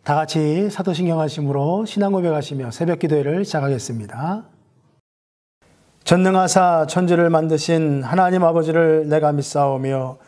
다 같이 사도신경 하심으로 신앙 고백하시며 새벽 기도회를 시작하겠습니다. 전능하사 천지를 만드신 하나님 아버지를 내가 믿사오며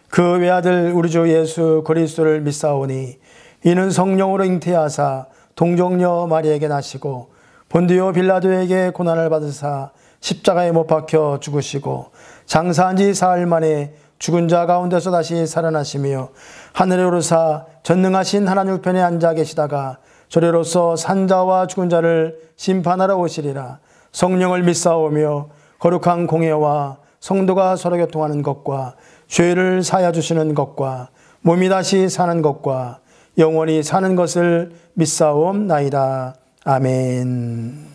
그 외아들 우리 주 예수 그리스도를 믿사오니 이는 성령으로 잉태하사 동정녀 마리에게 나시고 본디오 빌라도에게 고난을 받으사 십자가에 못 박혀 죽으시고 장사한 지 사흘 만에 죽은 자 가운데서 다시 살아나시며 하늘에 오르사 전능하신 하나님 우편에 앉아 계시다가 저리로서 산자와 죽은 자를 심판하러 오시리라. 성령을 믿사오며 거룩한 공예와 성도가 서로 교통하는 것과 죄를 사하여 주시는 것과 몸이 다시 사는 것과 영원히 사는 것을 믿사옵나이다. 아멘.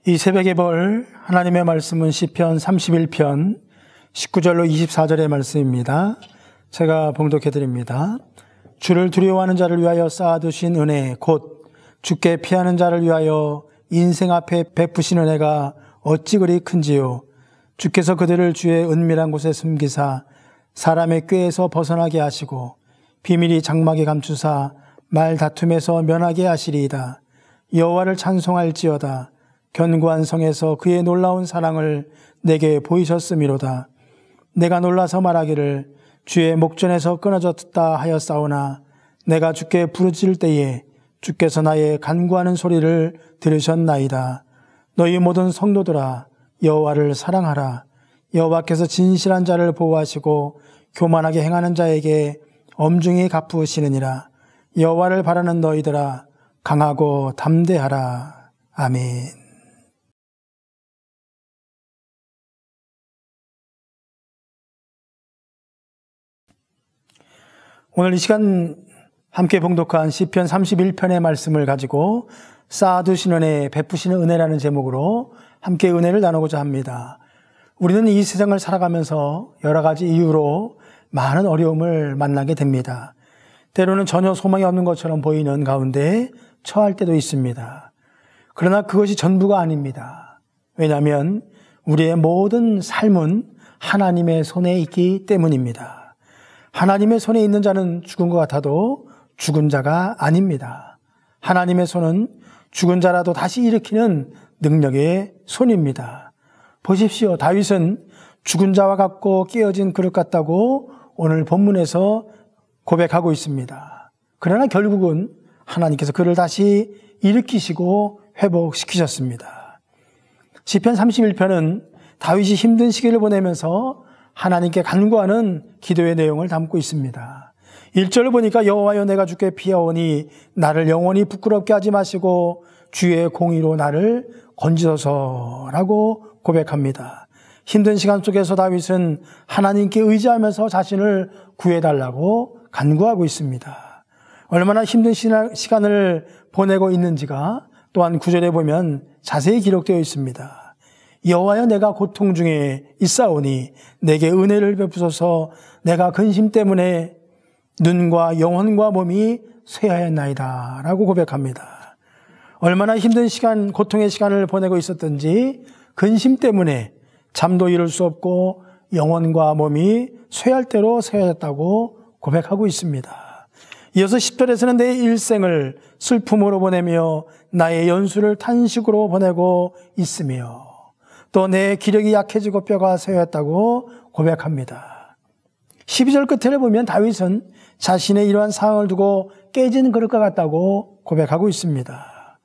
이 새벽의 벌 하나님의 말씀은 시편 31편 19절로 24절의 말씀입니다. 제가 봉독해 드립니다. 주를 두려워하는 자를 위하여 쌓아두신 은혜 곧 주께 피하는 자를 위하여 인생 앞에 베푸신 은혜가 어찌 그리 큰지요. 주께서 그들을 주의 은밀한 곳에 숨기사 사람의 꾀에서 벗어나게 하시고 비밀이 장막에 감추사 말 다툼에서 면하게 하시리이다. 여호와를 찬송할지어다. 견고한 성에서 그의 놀라운 사랑을 내게 보이셨음이로다. 내가 놀라서 말하기를 주의 목전에서 끊어졌다 하였사오나 내가 주께 부르짖을 때에 주께서 나의 간구하는 소리를 들으셨나이다. 너희 모든 성도들아 여호와를 사랑하라. 여호와께서 진실한 자를 보호하시고 교만하게 행하는 자에게 엄중히 갚으시느니라. 여호와를 바라는 너희들아 강하고 담대하라. 아멘. 오늘 이 시간 함께 봉독한 시편 31편의 말씀을 가지고 쌓아두신 은혜, 베푸시는 은혜라는 제목으로 함께 은혜를 나누고자 합니다. 우리는 이 세상을 살아가면서 여러 가지 이유로 많은 어려움을 만나게 됩니다. 때로는 전혀 소망이 없는 것처럼 보이는 가운데 처할 때도 있습니다. 그러나 그것이 전부가 아닙니다. 왜냐하면 우리의 모든 삶은 하나님의 손에 있기 때문입니다. 하나님의 손에 있는 자는 죽은 것 같아도 죽은 자가 아닙니다. 하나님의 손은 죽은 자라도 다시 일으키는 능력의 손입니다. 보십시오. 다윗은 죽은 자와 같고 깨어진 그릇 같다고 오늘 본문에서 고백하고 있습니다. 그러나 결국은 하나님께서 그를 다시 일으키시고 회복시키셨습니다. 시편 31편은 다윗이 힘든 시기를 보내면서 하나님께 간구하는 기도의 내용을 담고 있습니다. 1절을 보니까 여호와여 내가 주께 피하오니 나를 영원히 부끄럽게 하지 마시고 주의 공의로 나를 건지소서라고 고백합니다. 힘든 시간 속에서 다윗은 하나님께 의지하면서 자신을 구해달라고 간구하고 있습니다. 얼마나 힘든 시간을 보내고 있는지가 또한 9절에 보면 자세히 기록되어 있습니다. 여호와여 내가 고통 중에 있사오니 내게 은혜를 베푸소서. 내가 근심 때문에 눈과 영혼과 몸이 쇠하였나이다 라고 고백합니다. 얼마나 힘든 시간, 고통의 시간을 보내고 있었던지 근심 때문에 잠도 이룰 수 없고 영혼과 몸이 쇠할 대로 쇠하였다고 고백하고 있습니다. 이어서 10절에서는 내 일생을 슬픔으로 보내며 나의 연수를 탄식으로 보내고 있으며 또 내 기력이 약해지고 뼈가 쇠하였다고 고백합니다. 12절 끝을 보면 다윗은 자신의 이러한 상황을 두고 깨진 그릇과 같다고 고백하고 있습니다.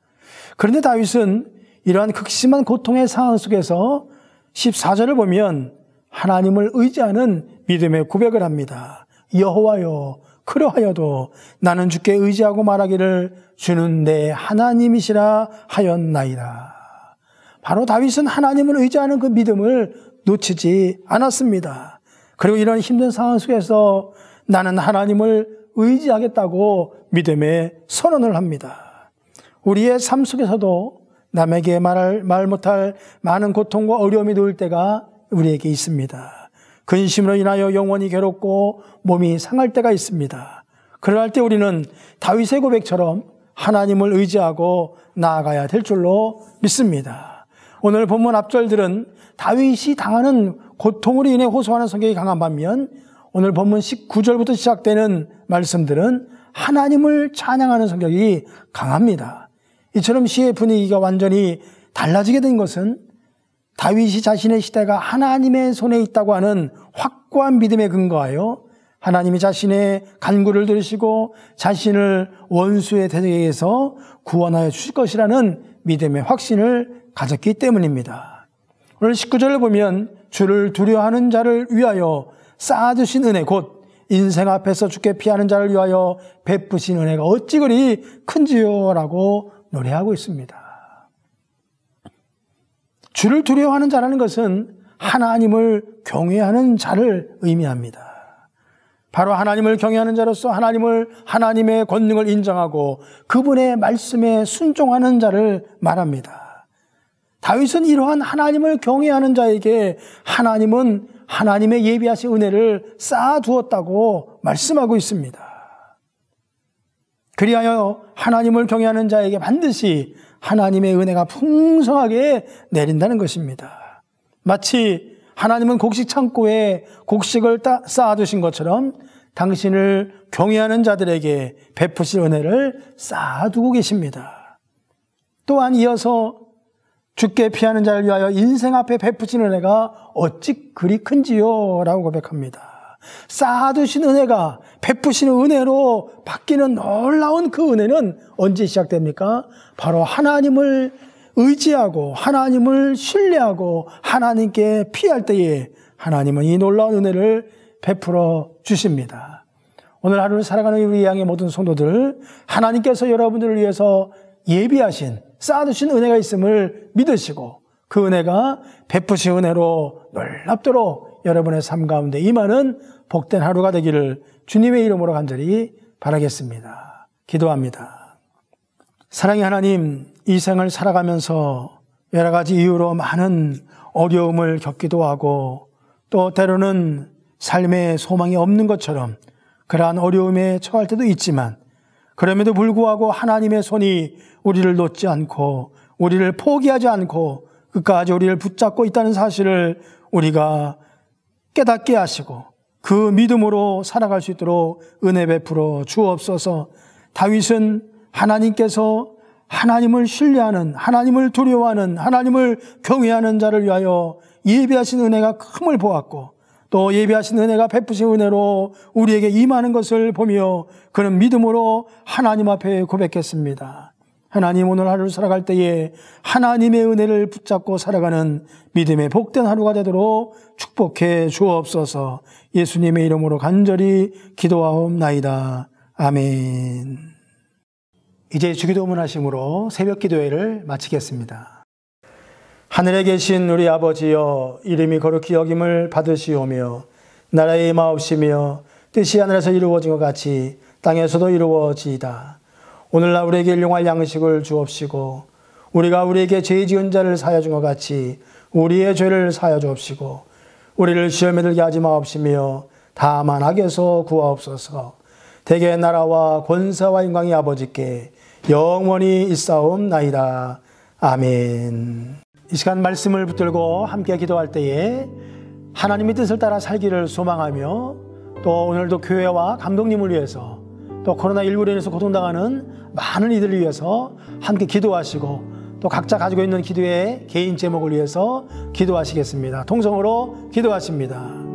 그런데 다윗은 이러한 극심한 고통의 상황 속에서 14절을 보면 하나님을 의지하는 믿음의 고백을 합니다. 여호와여 그러하여도 나는 주께 의지하고 말하기를 주는 내 하나님이시라 하였나이다. 바로 다윗은 하나님을 의지하는 그 믿음을 놓치지 않았습니다. 그리고 이런 힘든 상황 속에서 나는 하나님을 의지하겠다고 믿음의 선언을 합니다. 우리의 삶 속에서도 남에게 말 못할 많은 고통과 어려움이 놓일 때가 우리에게 있습니다. 근심으로 인하여 영혼이 괴롭고 몸이 상할 때가 있습니다. 그럴 때 우리는 다윗의 고백처럼 하나님을 의지하고 나아가야 될 줄로 믿습니다. 오늘 본문 앞절들은 다윗이 당하는 고통으로 인해 호소하는 성격이 강한 반면 오늘 본문 19절부터 시작되는 말씀들은 하나님을 찬양하는 성격이 강합니다. 이처럼 시의 분위기가 완전히 달라지게 된 것은 다윗이 자신의 시대가 하나님의 손에 있다고 하는 확고한 믿음에 근거하여 하나님이 자신의 간구를 들으시고 자신을 원수의 대적에게서 구원하여 주실 것이라는 믿음의 확신을 가졌기 때문입니다. 오늘 19절을 보면 주를 두려워하는 자를 위하여 쌓아두신 은혜 곧 인생 앞에서 주께 피하는 자를 위하여 베푸신 은혜가 어찌 그리 큰지요 라고 노래하고 있습니다. 주를 두려워하는 자라는 것은 하나님을 경외하는 자를 의미합니다. 바로 하나님을 경외하는 자로서 하나님의 권능을 인정하고 그분의 말씀에 순종하는 자를 말합니다. 다윗은 이러한 하나님을 경외하는 자에게 하나님은 하나님의 예비하신 은혜를 쌓아두었다고 말씀하고 있습니다. 그리하여 하나님을 경외하는 자에게 반드시 하나님의 은혜가 풍성하게 내린다는 것입니다. 마치 하나님은 곡식 창고에 곡식을 쌓아두신 것처럼 당신을 경외하는 자들에게 베푸실 은혜를 쌓아두고 계십니다. 또한 이어서 주께 피하는 자를 위하여 인생 앞에 베푸신 은혜가 어찌 그리 큰지요 라고 고백합니다. 쌓아두신 은혜가 베푸신 은혜로 바뀌는 놀라운 그 은혜는 언제 시작됩니까? 바로 하나님을 의지하고 하나님을 신뢰하고 하나님께 피할 때에 하나님은 이 놀라운 은혜를 베풀어 주십니다. 오늘 하루를 살아가는 우리 양의 모든 성도들, 하나님께서 여러분들을 위해서 예비하신 쌓아두신 은혜가 있음을 믿으시고 그 은혜가 베푸신 은혜로 놀랍도록 여러분의 삶 가운데 임하는 복된 하루가 되기를 주님의 이름으로 간절히 바라겠습니다. 기도합니다. 사랑의 하나님, 이 생을 살아가면서 여러 가지 이유로 많은 어려움을 겪기도 하고 또 때로는 삶에 소망이 없는 것처럼 그러한 어려움에 처할 때도 있지만 그럼에도 불구하고 하나님의 손이 우리를 놓지 않고 우리를 포기하지 않고 끝까지 우리를 붙잡고 있다는 사실을 우리가 깨닫게 하시고 그 믿음으로 살아갈 수 있도록 은혜 베풀어 주옵소서. 다윗은 하나님께서 하나님을 신뢰하는, 하나님을 두려워하는, 하나님을 경외하는 자를 위하여 예비하신 은혜가 큼을 보았고 또 예비하신 은혜가 베푸신 은혜로 우리에게 임하는 것을 보며 그는 믿음으로 하나님 앞에 고백했습니다. 하나님, 오늘 하루를 살아갈 때에 하나님의 은혜를 붙잡고 살아가는 믿음의 복된 하루가 되도록 축복해 주옵소서. 예수님의 이름으로 간절히 기도하옵나이다. 아멘. 이제 주기도문 하심으로 새벽 기도회를 마치겠습니다. 하늘에 계신 우리 아버지여, 이름이 거룩히 여김을 받으시오며 나라의 임하옵시며 뜻이 하늘에서 이루어진 것 같이 땅에서도 이루어지이다. 오늘날 우리에게 일용할 양식을 주옵시고 우리가 우리에게 죄 지은 자를 사하여 준 것 같이 우리의 죄를 사하여 주옵시고 우리를 시험에 들게 하지 마옵시며 다만 악에서 구하옵소서. 대개 나라와 권세와 영광이 아버지께 영원히 있사옵나이다. 아멘. 이 시간 말씀을 붙들고 함께 기도할 때에 하나님의 뜻을 따라 살기를 소망하며 또 오늘도 교회와 감독님을 위해서 또 코로나19로 인해서 고통당하는 많은 이들을 위해서 함께 기도하시고 또 각자 가지고 있는 기도의 개인 제목을 위해서 기도하시겠습니다. 통성으로 기도하십니다.